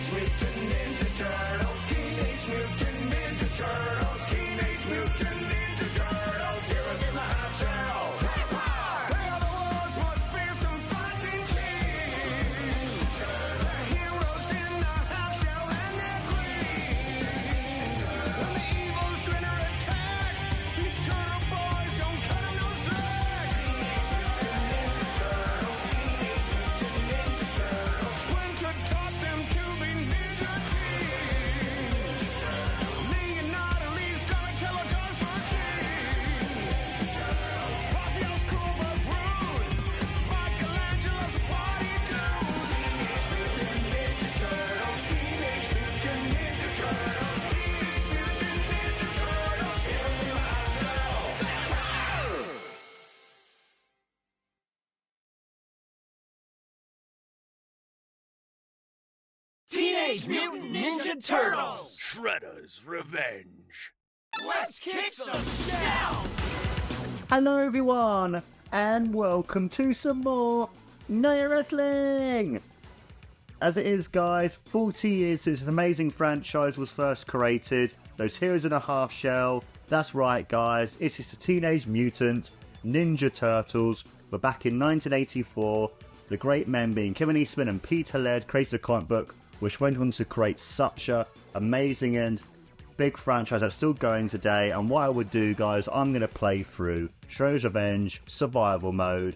Teenage Mutant Ninja Turtles, Teenage Mutant Ninja Turtles, Teenage Mutant Ninja Turtles, heroes in the half shell. They are the world's most fearsome fighting team. They're heroes in the half shell and they're green. When the evil Shredder attacks, these turtle boys don't cut him no slack. Teenage Mutant Ninja Turtles, Teenage Mutant Ninja Turtles, Splinter taught them to be ninja teens. Leonardo leads Donatello does machine. Raphael's cool but rude. Michelangelo's a party dude. Teenage Mutant Ninja Turtles, Teenage Mutant Ninja Turtles, Teenage Mutant Ninja Turtles, heroes in the half shell. Teenage Mutant Ninja Turtles! Shredder's Revenge. Let's kick some shell! Hello everyone, and welcome to some more Naya Wrestling! As it is guys, 40 years since this amazing franchise was first created, those heroes in a half shell, that's right guys, it is the Teenage Mutant Ninja Turtles. We're back in 1984, the great men being Kevin Eastman and Peter Laird created a comic book which went on to create such a amazing and big franchise that's still going today. And what I would do guys, I'm going to play through Shredder's Revenge Survival Mode.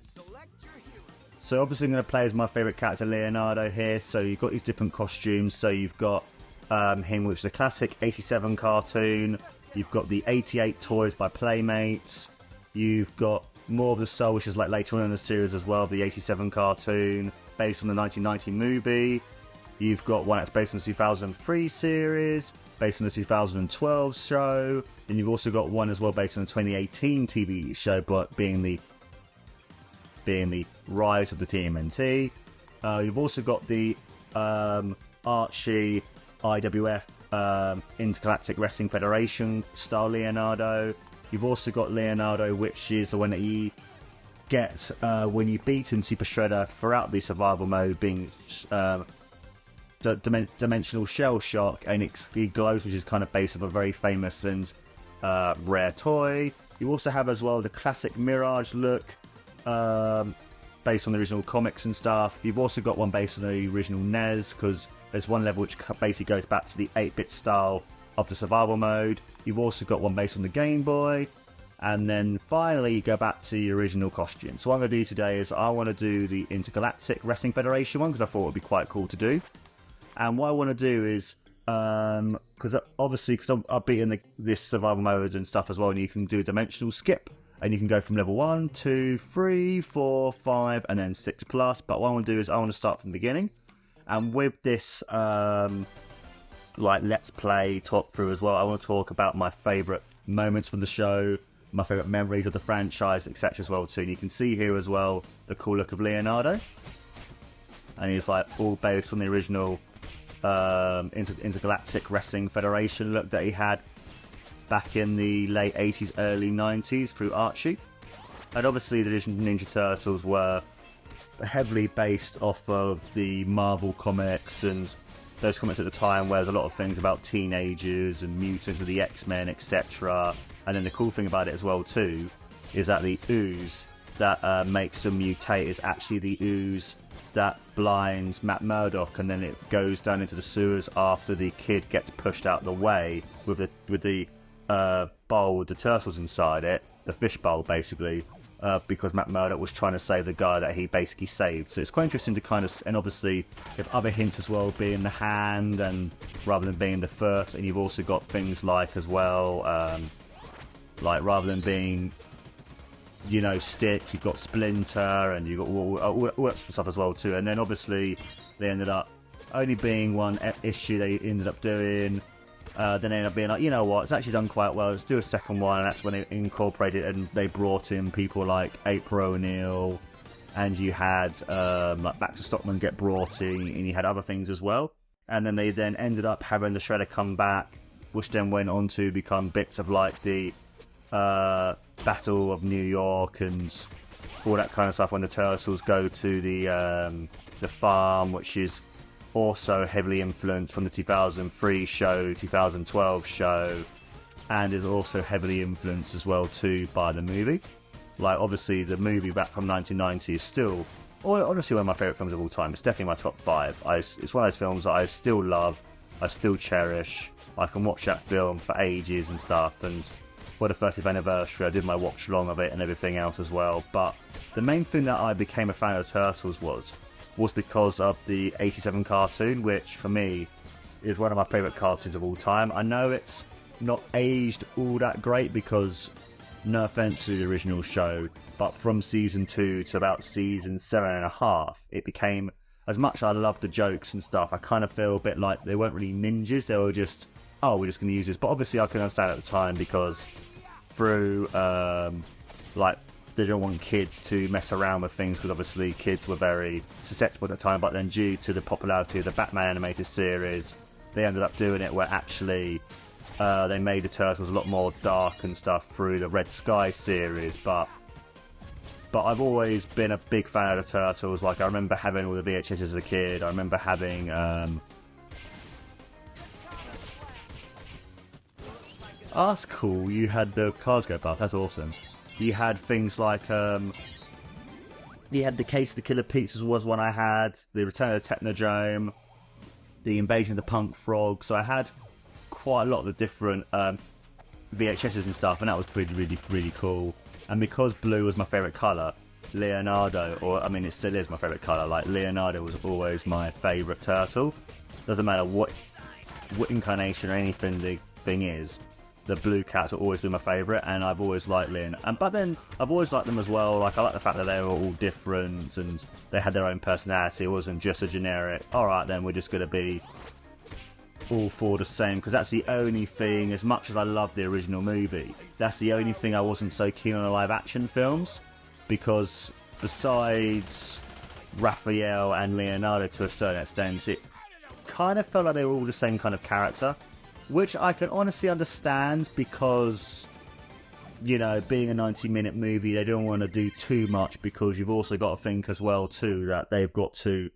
So obviously I'm going to play as my favourite character Leonardo here. So you've got these different costumes. So you've got him, which is the classic 87 cartoon. You've got the 88 toys by Playmates. You've got More of the Soul, which is like later on in the series as well, the 87 cartoon based on the 1990 movie. You've got one that's based on the 2003 series, based on the 2012 show. Then you've also got one as well based on the 2018 TV show, but being the rise of the TMNT. You've also got the Archie IWF Intergalactic Wrestling Federation style Leonardo. You've also got Leonardo, which is the one that he gets when you beat him, Super Shredder, throughout the survival mode, being dimensional Shellshock, and he glows, which is kind of based on a very famous and rare toy. You also have as well the classic Mirage look, based on the original comics and stuff. You've also got one based on the original NES, because there's one level which basically goes back to the 8-bit style of the survival mode. You've also got one based on the Game Boy. And then finally you go back to the original costume. So what I'm going to do today is I want to do the Intergalactic Wrestling Federation one, because I thought it would be quite cool to do. And what I want to do is, because I've beaten this survival mode and stuff as well, and you can do a dimensional skip, and you can go from level 1, 2, 3, 4, 5, and then 6 plus. But what I want to do is I want to start from the beginning, and with this let's play talk through as well, I want to talk about my favourite moments from the show, my favourite memories of the franchise, etc. as well too. And you can see here as well the cool look of Leonardo, and he's like all based on the original Intergalactic Wrestling Federation look that he had back in the late 80s, early 90s through Archie. And obviously the Ninja Turtles were heavily based off of the Marvel comics and those comics at the time, where there's a lot of things about teenagers and mutants and the X-Men, etc. And then the cool thing about it as well too is that the ooze that makes them mutate is actually the ooze that blinds Matt Murdock, and then it goes down into the sewers after the kid gets pushed out of the way with the bowl with the turtles inside it, the fish bowl basically, because Matt Murdock was trying to save the guy that he basically saved. So it's quite interesting to kind of, and obviously you have other hints as well, being the hand and rather than being the first, and you've also got things like as well, like rather than being, you know, Stick, you've got Splinter, and you've got all that stuff as well too. And then obviously they ended up only being one issue they ended up doing. Then they ended up being like, you know what, it's actually done quite well, let's do a second one. And that's when they incorporated and they brought in people like April O'Neil, and you had like Baxter Stockman get brought in, and you had other things as well. And then they then ended up having the Shredder come back, which then went on to become bits of like the Battle of New York and all that kind of stuff, when the Turtles go to the farm, which is also heavily influenced from the 2003 show, 2012 show, and is also heavily influenced as well too by the movie. Like, obviously the movie back from 1990 is still, honestly, one of my favourite films of all time. It's definitely my top 5. It's one of those films that I still love, I still cherish. I can watch that film for ages and stuff, and for the 30th anniversary I did my watch along of it and everything else as well. But the main thing that I became a fan of Turtles was because of the 87 cartoon, which for me is one of my favourite cartoons of all time. I know it's not aged all that great because, no offence to the original show, but from season 2 to about season 7.5, it became, as much as I loved the jokes and stuff, I kind of feel a bit like they weren't really ninjas, they were just, oh, we're just going to use this. But obviously I can understand at the time because through, like, they didn't want kids to mess around with things because obviously kids were very susceptible at the time, but then due to the popularity of the Batman animated series, they ended up doing it where actually they made the Turtles a lot more dark and stuff through the Red Sky series. But I've always been a big fan of the Turtles. Like, I remember having all the VHS as a kid. I remember having oh, that's cool. You had the cars go past. That's awesome. You had things like you had the Case of the Killer Pizzas was one I had. The Return of the Technodrome, the Invasion of the Punk Frog. So I had quite a lot of the different VHSs and stuff, and that was really cool. And because blue was my favourite colour, Leonardo, or I mean it still is my favourite colour, like Leonardo was always my favourite turtle. Doesn't matter what incarnation or anything the thing is, the blue cats will always be my favourite, and I've always liked Leon. But then I've always liked them as well. Like, I like the fact that they were all different and they had their own personality. It wasn't just a generic, alright then, we're just going to be all four the same, because that's the only thing, as much as I love the original movie, that's the only thing I wasn't so keen on the live action films, because besides Raphael and Leonardo to a certain extent, it kind of felt like they were all the same kind of character, which I can honestly understand because, you know, being a 90-minute movie, they don't want to do too much, because you've also got to think as well too that they've got to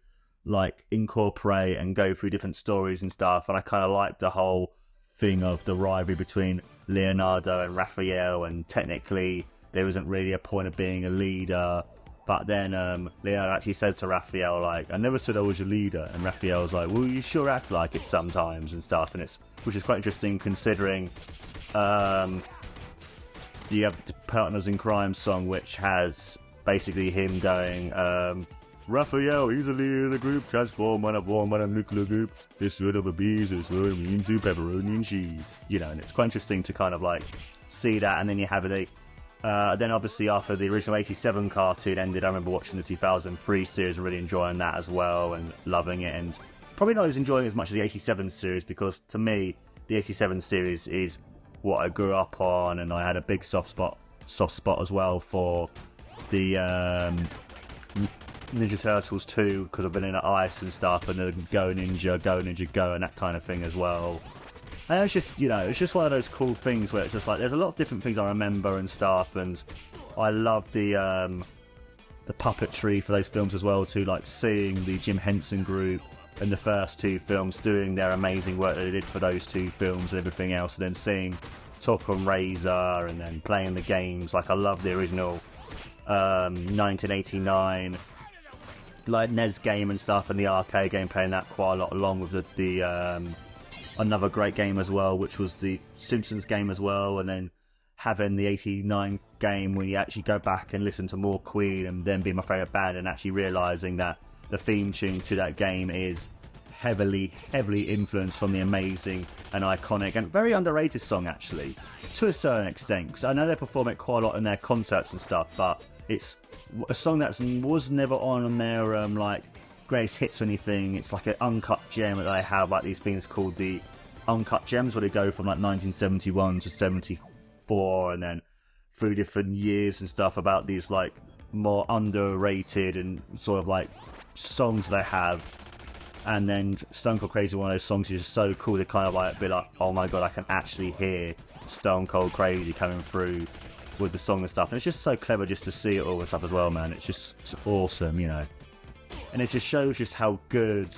like incorporate and go through different stories and stuff. And I kind of like the whole thing of the rivalry between Leonardo and Raphael, and technically there isn't really a point of being a leader. But then Leonardo actually said to Raphael, like, I never said I was your leader. And Raphael's like, well, you sure act like it sometimes and stuff. And which is quite interesting considering you have the Partners in Crime song, which has basically him going, Raphael, he's the leader of the group, transform when I form when a nuclear group. This rid of a bees is turning me into pepperoni and cheese. You know, and it's quite interesting to kind of like see that. And then you have then obviously after the original 87 cartoon ended, I remember watching the 2003 series and really enjoying that as well and loving it, and probably not as enjoying it as much as the 87 series, because to me the 87 series is what I grew up on, and I had a big soft spot as well for the Ninja Turtles 2, because I've been in ice and stuff, and the Go Ninja Go and that kind of thing as well. And it's just, you know, it's just one of those cool things where it's just like, there's a lot of different things I remember and stuff, and I love the puppetry for those films as well too, like seeing the Jim Henson group in the first two films doing their amazing work that they did for those two films and everything else, and then seeing Talk on Razor and then playing the games. Like, I love the original 1989 like NES game and stuff, and the arcade game, playing that quite a lot along with the another great game as well, which was the Simpsons game as well, and then having the 89 game when you actually go back and listen to more Queen and then be my favourite band, and actually realising that the theme tune to that game is heavily influenced from the amazing and iconic and very underrated song, actually, to a certain extent, because I know they perform it quite a lot in their concerts and stuff, but it's a song that was never on their like greatest hits or anything. It's like an uncut gem that they have, like these things called the uncut gems, where they go from like 1971 to 74 and then through different years and stuff, about these like more underrated and sort of like songs they have. And then Stone Cold Crazy, one of those songs is just so cool to kind of like be like, oh my god, I can actually hear Stone Cold Crazy coming through with the song and stuff. And it's just so clever just to see it all and stuff as well, man. It's awesome, you know. And it just shows just how good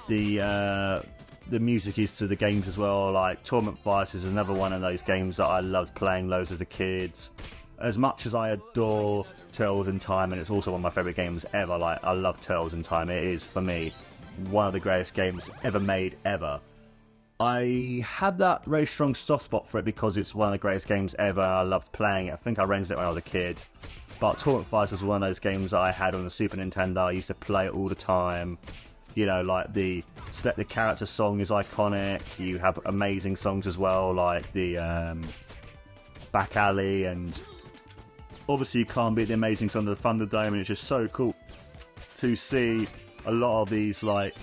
the music is to the games as well. Like Tournament Fighters is another one of those games that I loved playing loads as a kid. As much as I adore Turtles in Time, and it's also one of my favourite games ever, like I love Turtles in Time, it is for me one of the greatest games ever made ever. I have that very strong soft spot for it because it's one of the greatest games ever. I loved playing it. I think I rented it when I was a kid. But Tournament Fighters was one of those games that I had on the Super Nintendo. I used to play it all the time. You know, like the character song is iconic. You have amazing songs as well, like the Back Alley, and obviously you can't beat the amazing song of the Thunderdome, and it's just so cool to see a lot of these like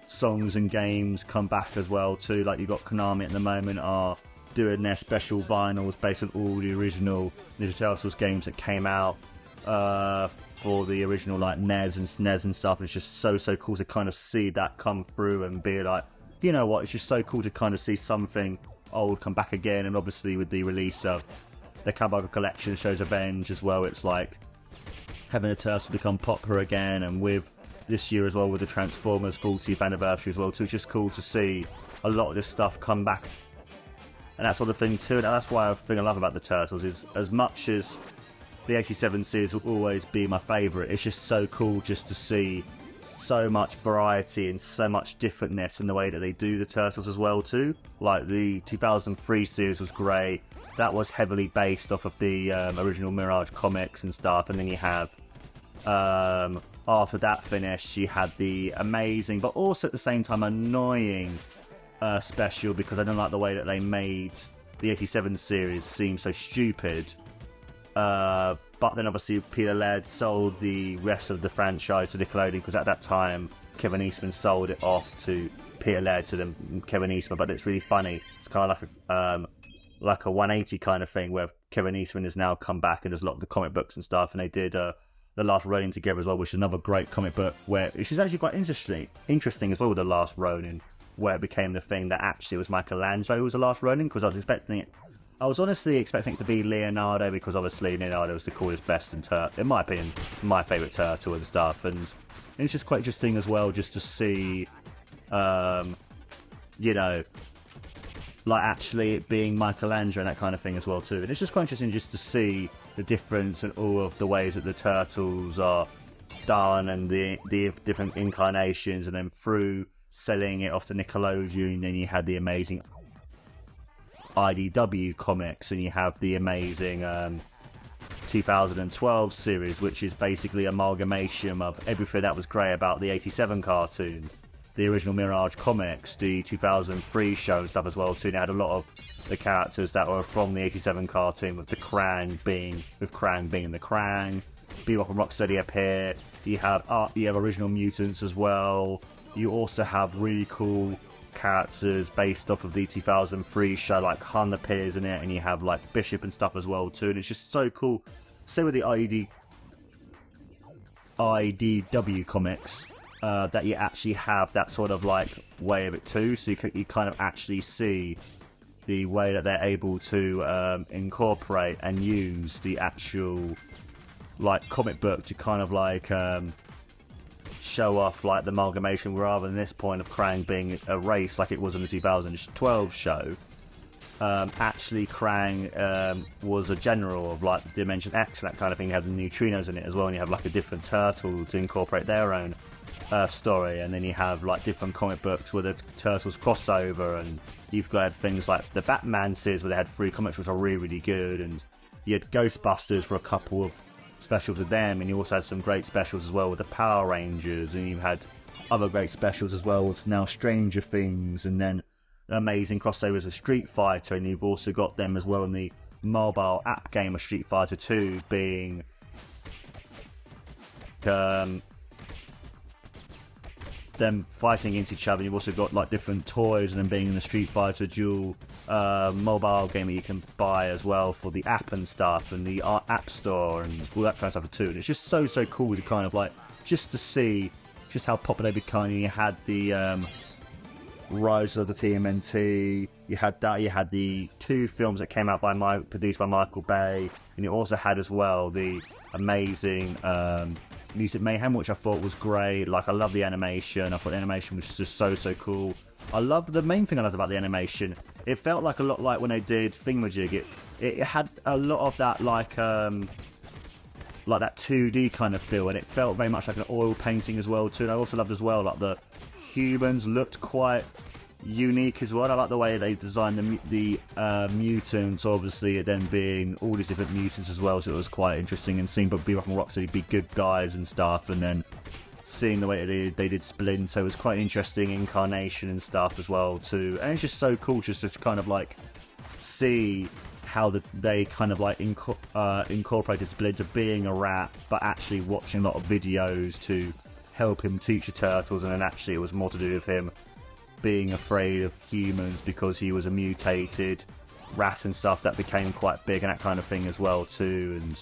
songs and games come back as well too. Like you've got Konami at the moment are doing their special vinyls based on all the original Ninja Turtles games that came out for the original like NES and SNES and stuff. It's just so cool to kind of see that come through and be like, you know what, it's just so cool to kind of see something old come back again. And obviously with the release of the COWABUNGA collection shows Revenge as well, it's like having the Turtles become popular again, and with this year as well with the Transformers 40th anniversary as well too. It's just cool to see a lot of this stuff come back and that sort of thing too. And that's why I think I love about the Turtles is, as much as the 87 series will always be my favourite, it's just so cool just to see so much variety and so much differentness in the way that they do the Turtles as well too. Like the 2003 series was great. That was heavily based off of the original Mirage comics and stuff, and then you have after that finished, you had the amazing, but also at the same time annoying special, because I don't like the way that they made the 87 series seem so stupid. But then obviously Peter Laird sold the rest of the franchise to Nickelodeon, because at that time Kevin Eastman sold it off to Peter Laird to them, Kevin Eastman. But it's really funny. It's kind of like a 180 kind of thing, where Kevin Eastman has now come back and does a lot of the comic books and stuff, and they did The Last Ronin together as well, which is another great comic book, which is actually quite interesting as well with The Last Ronin, where it became the thing that actually was Michelangelo who was The Last Ronin, because I was honestly expecting it to be Leonardo, because obviously Leonardo was the coolest, best, and in my opinion, my favourite turtle and stuff, and it's just quite interesting as well just to see, you know, like actually it being Michelangelo and that kind of thing as well too. And it's just quite interesting just to see the difference in all of the ways that the Turtles are done and the different incarnations, and then through selling it off to Nickelodeon, then you had the amazing IDW comics, and you have the amazing 2012 series, which is basically amalgamation of everything that was great about the 87 cartoon, the original Mirage comics, the 2003 show and stuff as well too. And it had a lot of the characters that were from the 87 cartoon, with the Krang being the Krang, Bebop and Rocksteady appear. You have original mutants as well. You also have really cool characters based off of the 2003 show, like Hun appears in it, and you have like Bishop and stuff as well too. And it's just so cool. Same with the IDW comics, that you actually have that sort of like way of it too. So you kind of actually see the way that they're able to incorporate and use the actual like comic book to kind of like show off like the amalgamation, rather than this point of Krang being erased like it was in the 2012 show. Actually Krang was a general of like Dimension X and that kind of thing. You have the neutrinos in it as well, and you have like a different turtle to incorporate their own story, and then you have like different comic books where the Turtles crossover, and you've got things like the Batman series where they had 3 comics which are really good, and you had Ghostbusters for a couple of specials with them, and you also had some great specials as well with the Power Rangers, and you had other great specials as well with now Stranger Things, and then amazing crossovers with Street Fighter, and you've also got them as well in the mobile app game of Street Fighter 2 being them fighting against each other. You've also got like different toys, and then being in the Street Fighter dual mobile game that you can buy as well for the app and stuff, and the app store and all that kind of stuff too. And it's just so cool to kind of like just to see just how popular they become. You had the Rise of the TMNT, you had the 2 films that came out produced by Michael Bay, and you also had as well the amazing Mutant Mayhem, which I thought was great. Like, I love the animation. I thought the animation was just so cool. I loved the main thing I loved about the animation. It felt like a lot like when they did Thingamajig. It had a lot of that like that 2D kind of feel, and it felt very much like an oil painting as well too. And I also loved as well like the humans looked quite unique as well. I like the way they designed the mutants, obviously it then being all these different mutants as well, so it was quite interesting. And seeing Bebop and Rocksteady be good guys and stuff, and then seeing the way they did Splinter was quite an interesting incarnation and stuff as well too. And it's just so cool just to kind of like see how they kind of like incorporated Splinter being a rat, but actually watching a lot of videos to help him teach the turtles, and then actually it was more to do with him being afraid of humans because he was a mutated rat and stuff that became quite big and that kind of thing as well too. And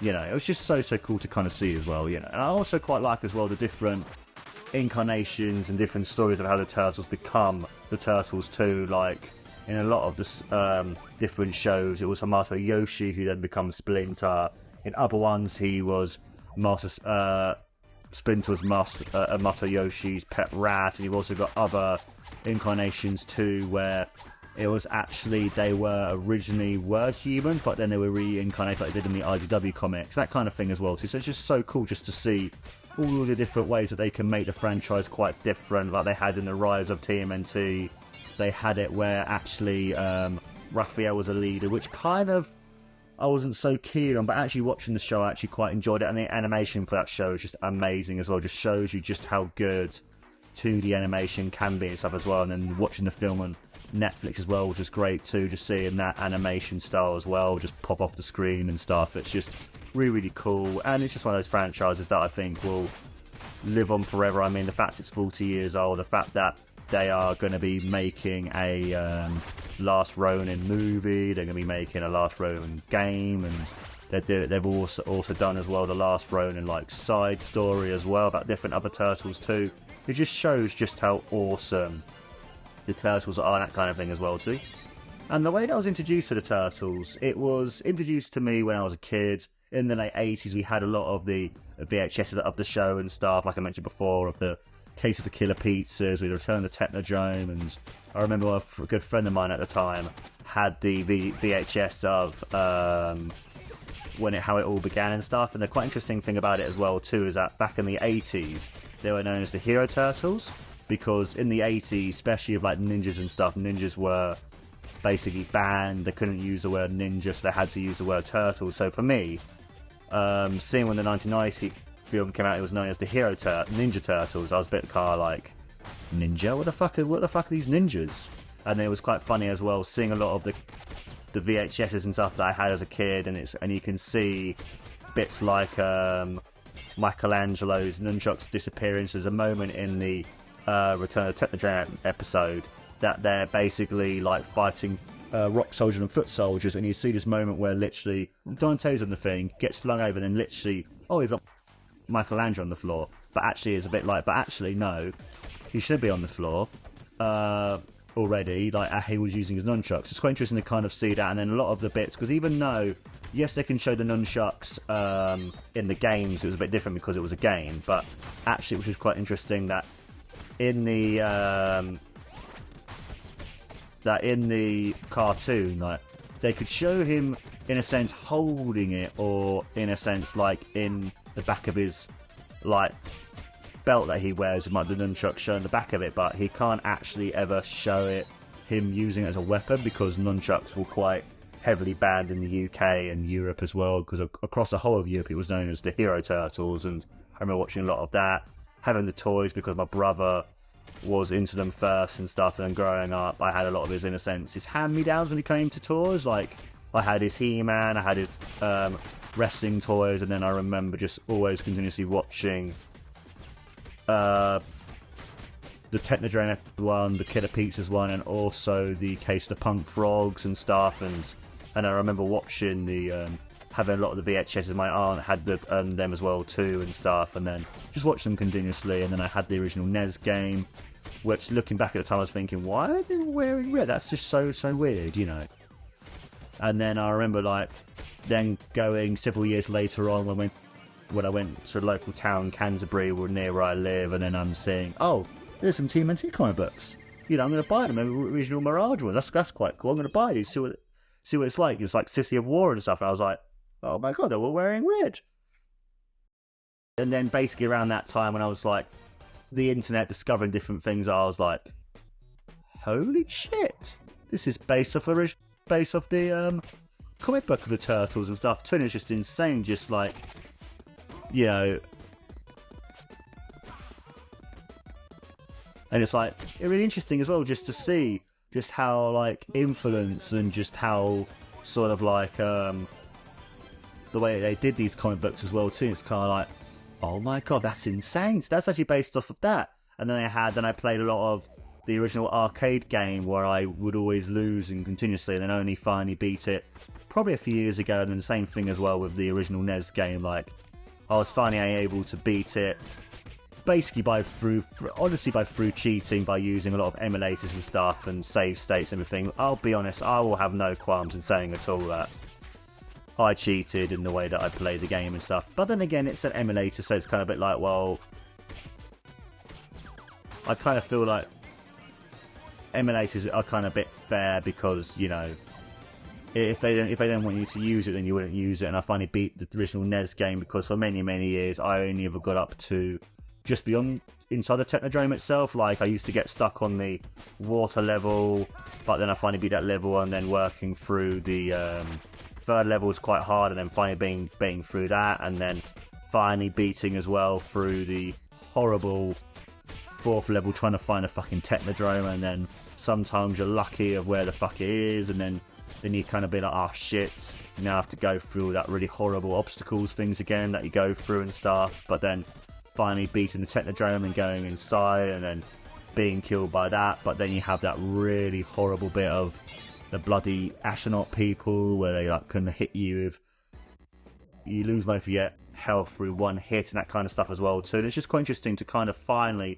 you know, it was just so cool to kind of see as well, you know. And I also quite like as well the different incarnations and different stories of how the turtles become the turtles too. Like in a lot of the different shows, it was Hamato Yoshi who then becomes Splinter. In other ones, he was Splinter was Hamato Yoshi's pet rat, and you've also got other incarnations too where it was actually they were originally humans, but then they were reincarnated like they did in the IDW comics, that kind of thing as well too. So it's just so cool just to see all the different ways that they can make the franchise quite different. Like they had in the Rise of TMNT, they had it where actually Raphael was a leader, which kind of I wasn't so keen on, but actually watching the show I actually quite enjoyed it, and the animation for that show is just amazing as well. Just shows you just how good 2D animation can be and stuff as well. And then watching the film on Netflix as well, which is great too, just seeing that animation style as well just pop off the screen and stuff. It's just really cool, and it's just one of those franchises that I think will live on forever. I mean, the fact it's 40 years old, the fact that they are going to be making a Last Ronin movie, they're going to be making a Last Ronin game, and they've also done as well the Last Ronin like side story as well about different other turtles too. It just shows just how awesome the turtles are, that kind of thing as well too. And the way that I was introduced to the turtles, it was introduced to me when I was a kid. In the late 80s, we had a lot of the VHSs of the show and stuff, like I mentioned before, of the Case of the Killer Pizzas, we returned the Technodrome, and I remember a good friend of mine at the time had the VHS of how it all began and stuff. And the quite interesting thing about it as well too is that back in the 80s, they were known as the Hero Turtles, because in the 80s, especially of like ninjas and stuff, ninjas were basically banned. They couldn't use the word ninja, so they had to use the word turtle. So for me, seeing when the 1990 film came out, it was known as the Ninja Turtles, I was a bit kind of like, ninja? What the fuck are these ninjas? And it was quite funny as well, seeing a lot of the VHSs and stuff that I had as a kid, and you can see bits like Michelangelo's nunchucks disappearance. There's a moment in the Return of the Technodrome episode that they're basically like fighting rock soldiers and foot soldiers, and you see this moment where literally Dante's on the thing, gets flung over, and then literally, oh, we've got Michelangelo on the floor, but actually it's a bit like, but actually no, he should be on the floor already, like he was using his nunchucks. It's quite interesting to kind of see that. And then a lot of the bits, because even though yes they can show the nunchucks in the games, it was a bit different because it was a game, but actually which was quite interesting that in the cartoon, like they could show him in a sense holding it, or in a sense like in the back of his like belt that he wears, it might be the nunchuck showing the back of it, but he can't actually ever show him using it as a weapon, because nunchucks were quite heavily banned in the UK and Europe as well, because across the whole of Europe it was known as the Hero Turtles. And I remember watching a lot of that, having the toys because my brother was into them first and stuff, and then growing up I had a lot of his, in a sense, his hand-me-downs when it came to toys. Like I had his He-Man, I had his wrestling toys, and then I remember just always continuously watching the Technodrome one, the Killer Pizzas one, and also the Case of the Punk Frogs and stuff. And I remember watching the having a lot of the VHSs. My aunt had them as well too and stuff, and then just watched them continuously. And then I had the original NES game, which looking back at the time I was thinking, why are they wearing red? That's just so weird, you know. And then I remember like then going several years later on when when I went to a local town, Canterbury, near where I live, and then I'm seeing, oh, there's some TMNT comic books. You know, I'm going to buy them. The original Mirage ones. That's quite cool. I'm going to buy these. See what it's like. It's like City of War and stuff. And I was like, oh my god, they're all wearing red. And then basically around that time, when I was like, the internet discovering different things, I was like, holy shit, this is based off the comic book of the Turtles and stuff too. And it's just insane, just like, you know. And it's like, it's really interesting as well just to see just how like influence and just how sort of like the way they did these comic books as well too. It's kind of like, oh my god, that's insane. So that's actually based off of that. And then I played a lot of the original arcade game where I would always lose and continuously, and then only finally beat it probably a few years ago. And then the same thing as well with the original NES game. Like, I was finally able to beat it basically through cheating, by using a lot of emulators and stuff and save states and everything. I'll be honest, I will have no qualms in saying at all that I cheated in the way that I played the game and stuff. But then again, it's an emulator, so it's kind of a bit like, well, I kind of feel like emulators are kind of a bit fair because, you know, if they don't want you to use it, then you wouldn't use it. And I finally beat the original NES game because for many years I only ever got up to just beyond inside the Technodrome itself. Like, I used to get stuck on the water level, but then I finally beat that level, and then working through the third level was quite hard, and then finally being through that, and then finally beating as well through the horrible fourth level, trying to find a fucking Technodrome. And then sometimes you're lucky of where the fuck it is, and then you kind of be like, oh shit, now I have to go through that really horrible obstacles things again that you go through and stuff. But then finally beating the Technodrome and going inside and then being killed by that. But then you have that really horrible bit of the bloody astronaut people where they like can hit you if you lose most of your health through one hit and that kind of stuff as well too. And it's just quite interesting to kind of finally,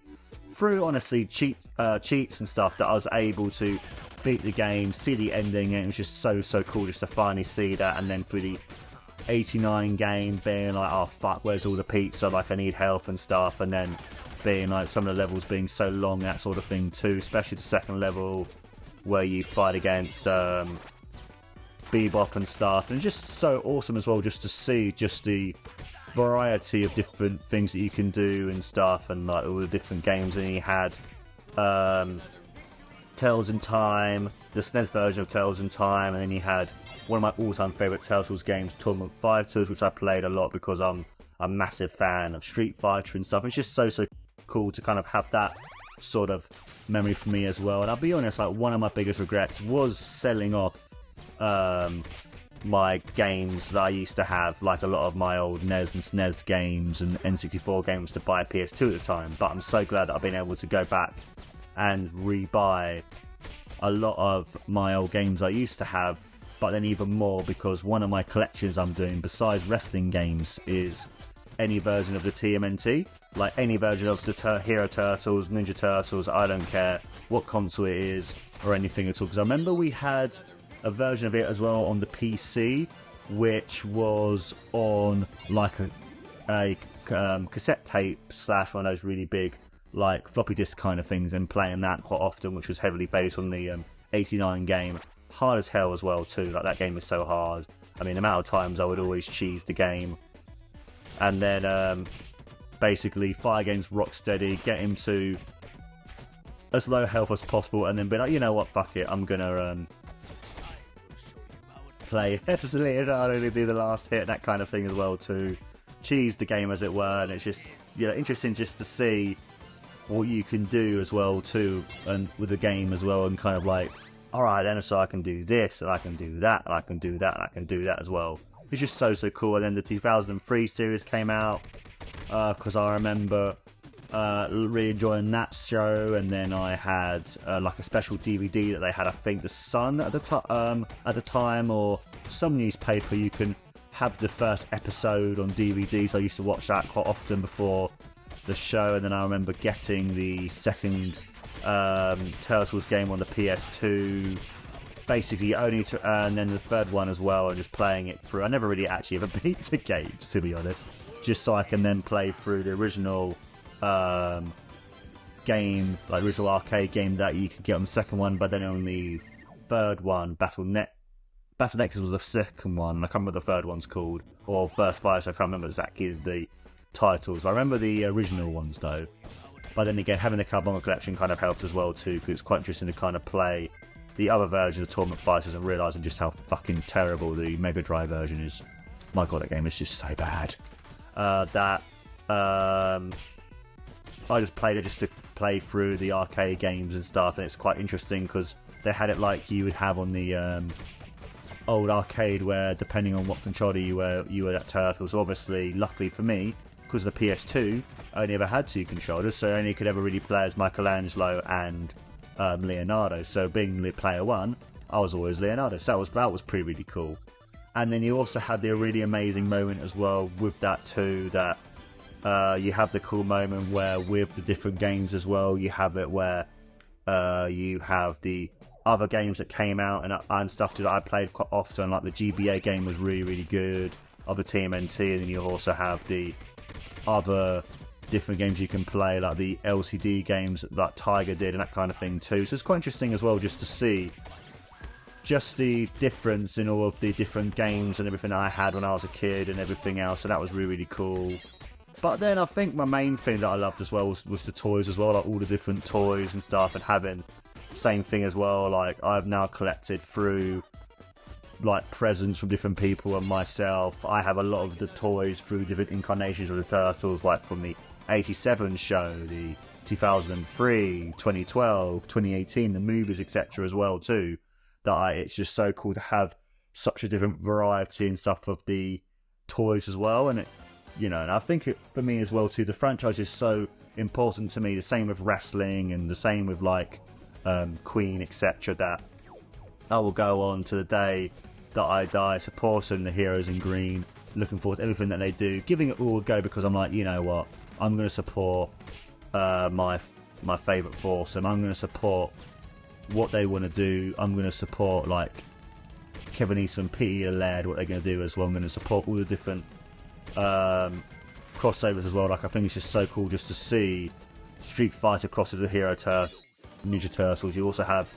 through honestly cheats and stuff, that I was able to beat the game, see the ending, and it was just so cool just to finally see that. And then through the 89 game being like, oh fuck, where's all the pizza, like I need health and stuff. And then being like some of the levels being so long, that sort of thing too, especially the second level where you fight against Bebop and stuff. And just so awesome as well just to see just the variety of different things that you can do and stuff, and like all the different games. And he had Tales in Time, the SNES version of Tales in Time, and then he had one of my all-time favourite Turtles games, Tournament Fighters, which I played a lot because I'm a massive fan of Street Fighter and stuff. It's just so cool to kind of have that sort of memory for me as well. And I'll be honest, like, one of my biggest regrets was selling off my games that I used to have, like a lot of my old NES and SNES games and N64 games, to buy a PS2 at the time. But I'm so glad that I've been able to go back and re-buy a lot of my old games I used to have, but then even more because one of my collections I'm doing, besides wrestling games, is any version of the TMNT, like any version of the Hero Turtles, Ninja Turtles, I don't care what console it is or anything at all. Because I remember we had a version of it as well on the PC, which was on like a cassette tape / one of those really big like floppy disk kind of things, and playing that quite often, which was heavily based on the 89 game. Hard as hell as well too, like that game is so hard. I mean, the amount of times I would always cheese the game, and then basically fight against Rocksteady, get him to as low health as possible, and then be like, you know what, fuck it, I'm gonna play as Leonardo to do the last hit, that kind of thing as well too. Cheese the game as it were. And it's just, you know, interesting just to see what you can do as well too, and with the game as well, and kind of like, alright then, so I can do this, and I can do that, and I can do that, and I can do that as well. It's just so cool. And then the 2003 series came out, because I remember really enjoying that show. And then I had like a special DVD that they had, I think The Sun at the time, or some newspaper, you can have the first episode on DVD, so I used to watch that quite often before the show. And then I remember getting the second Turtles game on the PS2, basically only to, and then the third one as well, and just playing it through. I never really actually ever beat the games, to be honest. just so I can then play through the original game, like original arcade game that you could get on the second one, but then on the third one, Battle Nexus was the second one. I can't remember what the third one's called, or Burst Fire, so I can't remember exactly the titles. I remember the original ones though. But then again, having the COWABUNGA collection kind of helped as well too, because it's quite interesting to kind of play the other versions of Tournament Fighters and realising just how fucking terrible the Mega Drive version is. My god, that game is just so bad. I just played it just to play through the arcade games and stuff, and it's quite interesting because they had it like you would have on the old arcade, where depending on what controller you were that Turtles. Obviously, luckily for me, because the PS2 I only ever had 2 controllers, so I only could ever really play as Michelangelo and Leonardo. So being player 1, I was always Leonardo, so that was pretty really cool. And then you also had the really amazing moment as well with that too, that you have the cool moment where with the different games as well, you have it where you have the other games that came out and stuff that I played quite often, like the GBA game was really, really good, of the TMNT, and then you also have the other different games you can play, like the LCD games that Tiger did and that kind of thing too. So it's quite interesting as well just to see just the difference in all of the different games and everything I had when I was a kid and everything else, so that was really, really cool. But then I think my main thing that I loved as well was the toys as well, like all the different toys and stuff, and having same thing as well, like I've now collected through like presents from different people and myself. I have a lot of the toys through different incarnations of the Turtles, like from the 87 show, the 2003, 2012, 2018, the movies, etc. as well too. It's just so cool to have such a different variety and stuff of the toys as well, and and I think for me as well too, the franchise is so important to me. The same with wrestling and the same with like Queen, etc. That I will go on to the day that I die supporting the heroes in green, looking forward to everything that they do, giving it all a go, because I'm like, you know what, I'm going to support my favourite foursome. I'm going to support what they want to do. I'm going to support like Kevin Eastman, Peter Laird, what they're going to do as well. I'm going to support all the different crossovers as well. Like, I think it's just so cool just to see Street Fighter crosses the Ninja Turtles. You also have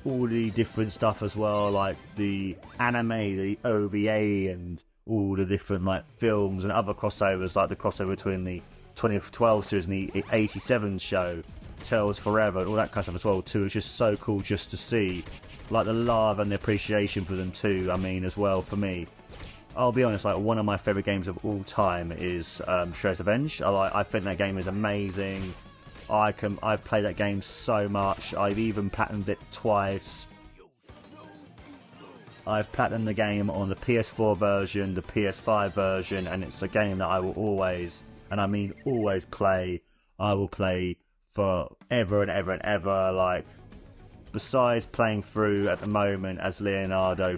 all the different stuff as well, like the anime, the OVA, and all the different like films and other crossovers, like the crossover between the 2012 series and the 87 show, Tales Forever, and all that kind of stuff as well too. It's just so cool just to see like the love and the appreciation for them too. I mean, as well, for me, I'll be honest, like one of my favourite games of all time is Shredder's Revenge. I think that game is amazing. I've played that game so much. I've even platinumed it twice. I've platinumed the game on the PS4 version, the PS5 version, and it's a game that I will always, and I mean always play. I will play forever and ever and ever. Like, besides playing through at the moment as Leonardo,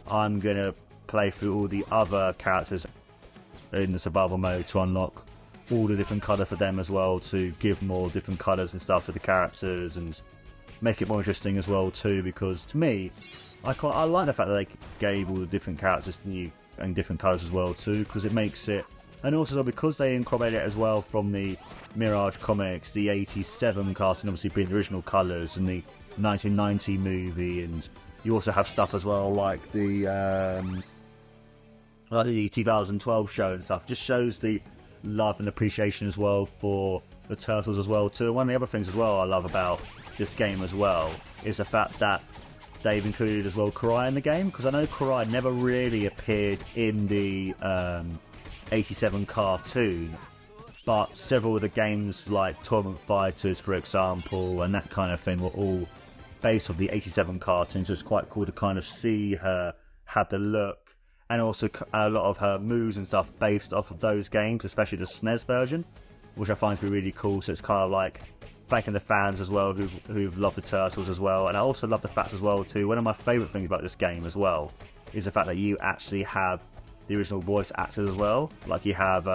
I'm gonna play through all the other characters in the survival mode to unlock all the different colours for them as well, to give more different colours and stuff to the characters and make it more interesting as well too, because to me, I like the fact that they gave all the different characters new and different colours as well too, because it makes it, and also because they incorporate it as well from the Mirage comics, the 87 cartoon obviously being the original colours, and the 1990 movie, and you also have stuff as well like the 2012 show and stuff. Just shows the love and appreciation as well for the Turtles as well too. One of the other things as well I love about this game as well is the fact that they've included as well Karai in the game, because I know Karai never really appeared in the 87 cartoon, but several of the games like Tournament Fighters, for example, and that kind of thing were all based off the 87 cartoon, so it's quite cool to kind of see her have the look, and also a lot of her moves and stuff based off of those games, especially the SNES version, which I find to be really cool. So it's kind of like thanking the fans as well who've loved the Turtles as well. And I also love the fact as well too, one of my favourite things about this game as well is the fact that you actually have the original voice actors as well. Like you have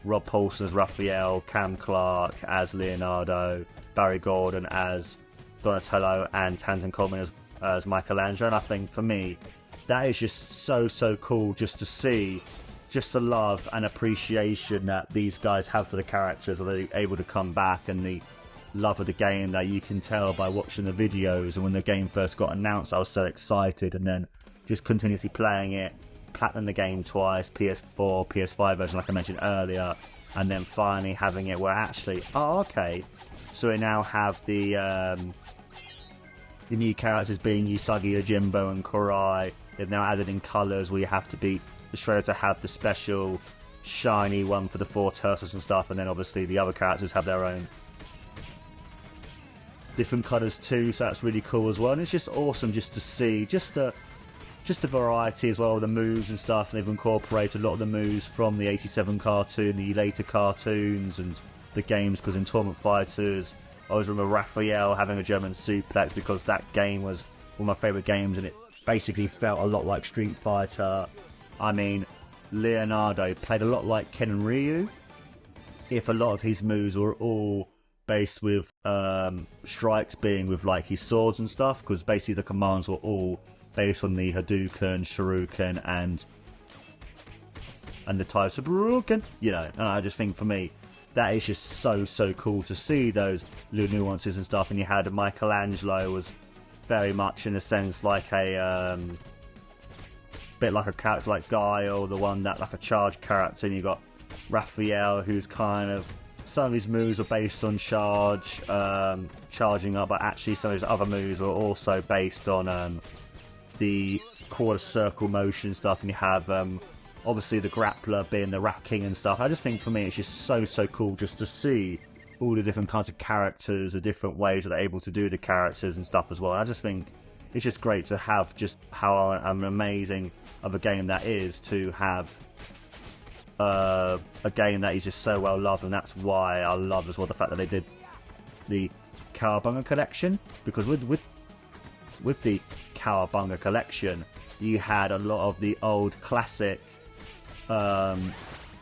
Rob Paulson as Raphael, Cam Clark as Leonardo, Barry Gordon as Donatello, and Tanton Coleman as Michelangelo, and I think for me that is just so cool just to see, just the love and appreciation that these guys have for the characters, or they're able to come back, and the love of the game that you can tell by watching the videos. And when the game first got announced, I was so excited, and then just continuously playing it, platinum the game twice, PS4, PS5 version like I mentioned earlier, and then finally having it where actually, oh okay, so we now have the new characters being Usagi Yojimbo and Kurai. They've now added in colours where you have to beat the Shredder to have the special shiny one for the 4 Turtles and stuff, and then obviously the other characters have their own different colours too, so that's really cool as well. And it's just awesome just to see just the variety as well of the moves and stuff. And they've incorporated a lot of the moves from the 87 cartoon, the later cartoons and the games, because in Tournament Fighters I always remember Raphael having a German suplex, because that game was one of my favourite games, and it basically felt a lot like Street Fighter. I mean, Leonardo played a lot like Ken and Ryu, if a lot of his moves were all based with strikes being with like his swords and stuff, because basically the commands were all based on the Hadouken, Shoryuken, and the Taisaburuken, you know. And I just think for me, that is just so cool to see those little nuances and stuff. And you had Michelangelo was very much in a sense like a bit like a character like Guile, the one that like a charge character, and you got Raphael, who's kind of, some of his moves are based on charging up, but actually some of his other moves were also based on the quarter circle motion stuff. And you have obviously the grappler being the Rap King and stuff. I just think for me it's just so cool just to see all the different kinds of characters, the different ways that they're able to do the characters and stuff as well. I just think it's just great to have just how an amazing of a game that is, to have a game that is just so well loved. And that's why I love as well the fact that they did the COWABUNGA collection, because with the COWABUNGA collection you had a lot of the old classic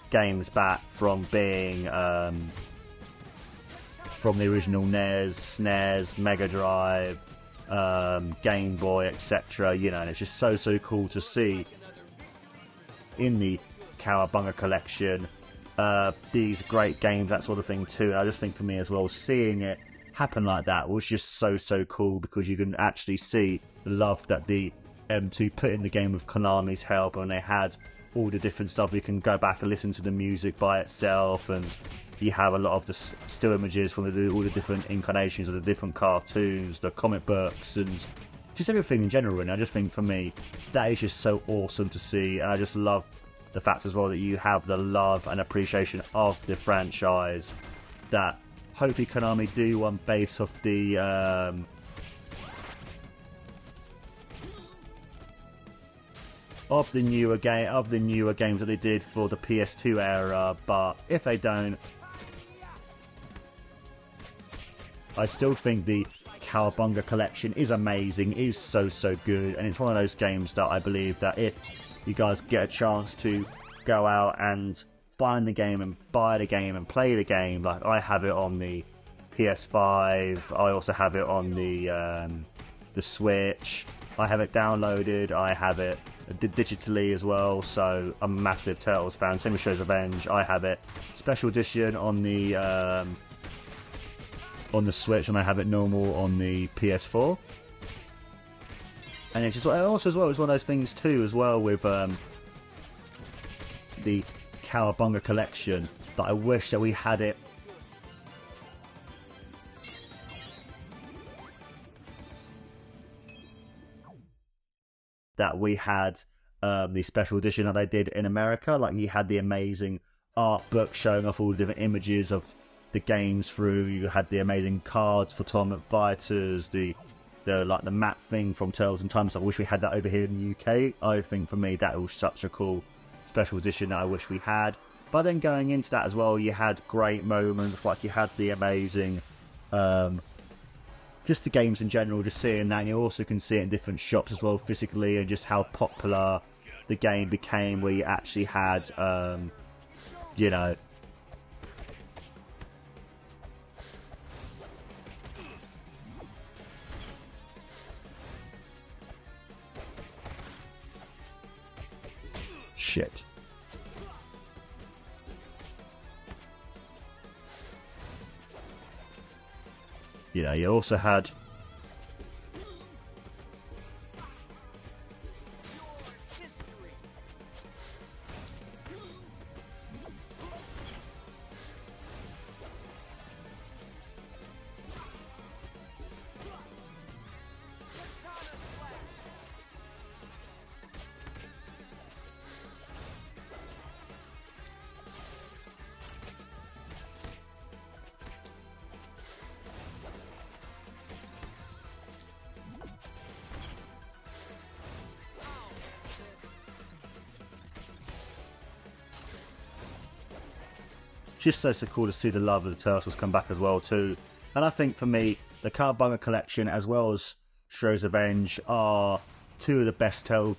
games back from being from the original NES, SNES, Mega Drive, Game Boy, etc. You know, and it's just so cool to see in the COWABUNGA collection these great games, that sort of thing too. And I just think for me as well, seeing it happen like that was just so cool, because you can actually see the love that the M2 put in the game with Konami's help, and they had all the different stuff. You can go back and listen to the music by itself, and you have a lot of the still images from all the different incarnations of the different cartoons, the comic books, and just everything in general. And I just think for me that is just so awesome to see, and I just love the fact as well that you have the love and appreciation of the franchise, that hopefully Konami do one based off the newer games that they did for the PS2 era. But if they don't, I still think the COWABUNGA collection is amazing, is so good, and it's one of those games that I believe that if you guys get a chance to go out and find the game and buy the game and play the game, like I have it on the PS5, I also have it on the Switch, I have it downloaded, I have it digitally as well, so I'm a massive Turtles fan. Same with Shredder's Revenge, I have it special edition on the Switch, and I have it normal on the PS4. And it's just also as well, it's one of those things too as well with the COWABUNGA collection, that I wish that we had it the special edition that I did in America. Like, you had the amazing art book showing off all the different images of the games through. You had the amazing cards for Tournament Fighters, the map thing from Turtles in Time. So I wish we had that over here in the UK. I think for me that was such a cool special edition that I wish we had. But then going into that as well, you had great moments, like you had the amazing just the games in general, just seeing that. And you also can see it in different shops as well physically, and just how popular the game became, where you actually had you know, shit. You know, you also had just so cool to see the love of the Turtles come back as well too. And I think for me, the COWABUNGA collection as well as Shredder's Revenge are two best Turtle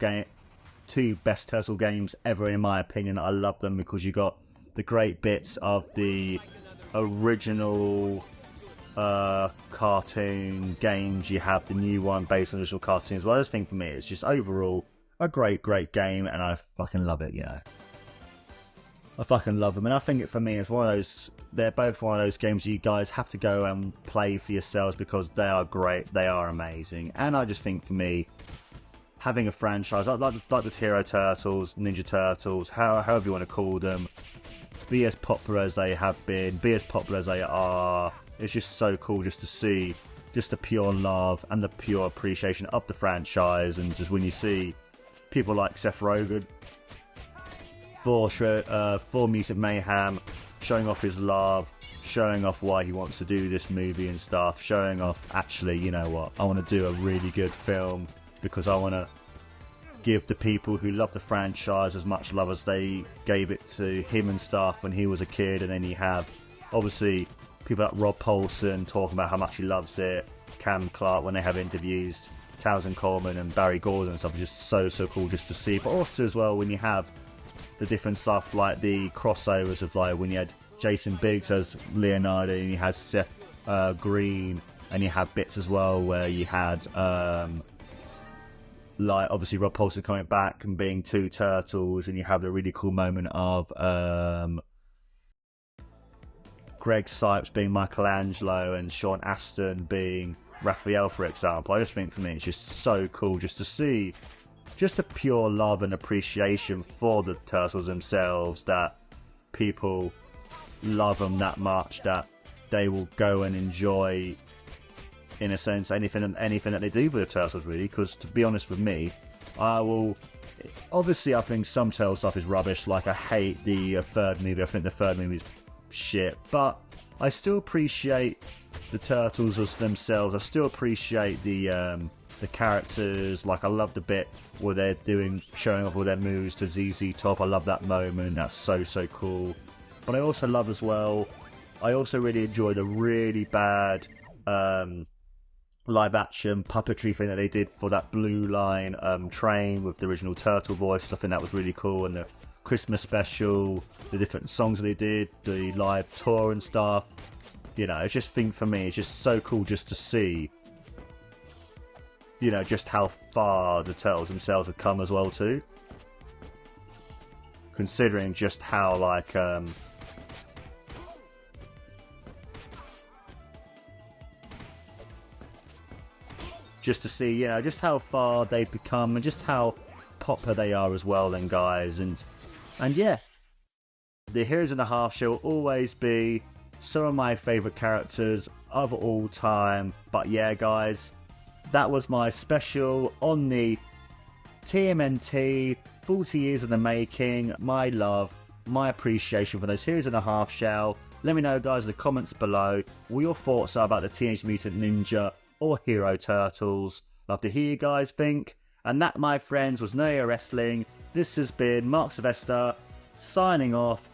games ever in my opinion. I love them because you got the great bits of the original cartoon games. You have the new one based on the original cartoon as well. I just think for me, it's just overall a great game, and I fucking love it. You know, I fucking love them, and I think for me, it's one of those. They're both one of those games you guys have to go and play for yourselves because they are great, they are amazing, and I just think for me, having a franchise like the Hero Turtles, Ninja Turtles, however you want to call them, be as popular as they have been, be as popular as they are, it's just so cool just to see just the pure love and the pure appreciation of the franchise, and just when you see people like Seth Rogen for Mutant Mayhem, showing off his love, showing off why he wants to do this movie and stuff, showing off, actually, you know what, I want to do a really good film because I want to give the people who love the franchise as much love as they gave it to him and stuff when he was a kid. And then you have, obviously, people like Rob Paulson talking about how much he loves it, Cam Clark when they have interviews, Townsend Coleman and Barry Gordon and stuff, just so cool just to see. But also as well, when you have the different stuff like the crossovers of like when you had Jason Biggs as Leonardo and you had Seth Green, and you have bits as well where you had like obviously Rob Paulson coming back and being two turtles, and you have the really cool moment of Greg Sipes being Michelangelo and Sean Astin being Raphael, for example. I just think for me it's just so cool just to see just a pure love and appreciation for the Turtles themselves, that people love them that much that they will go and enjoy, in a sense, anything that they do with the Turtles, really. Because to be honest with me, I think some Turtle stuff is rubbish, like I hate the third movie. I think the third movie is shit, but I still appreciate the Turtles as themselves. I still appreciate the characters. Like I love the bit where they're showing off all their moves to ZZ Top. I love that moment. That's so cool. But I also love as well, I also really enjoy the really bad live action puppetry thing that they did for that Blue Line train with the original Turtle voice. I think that was really cool. And the Christmas special, the different songs that they did, the live tour and stuff. You know, it's just for me, it's just so cool just to see, you know, just how far the Turtles themselves have come as well too. Considering just how like just to see, you know, just how far they've become and just how popular they are as well then, guys. And yeah, the Heroes in the Half Shell will always be some of my favourite characters of all time. But yeah, guys, that was my special on the TMNT 40 years in the making. My love, my appreciation for those Heroes in the Half Shell. Let me know, guys, in the comments below what your thoughts are about the Teenage Mutant Ninja or Hero Turtles. Love to hear you guys think. And that, my friends, was No Wrestling. This has been Mark Silvester signing off.